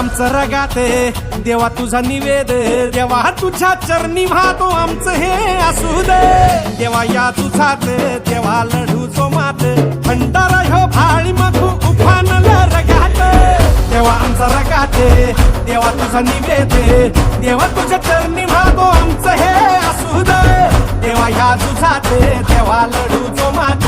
आमचं रगाते देवा तुझा निवेद देवा तुझ्या चरणी वाहतो आमचं हे असू दे देवा या तुझात देवा लढू जो मात भंडारा ह्यो भाळी मधू उफानलं रगात देवा आमचा रगाते देवा तुझा निवेद देवा तुझ्या चरणी वाहतो आमचं हे असू दे देवा या तुझात देवा लढू जो मात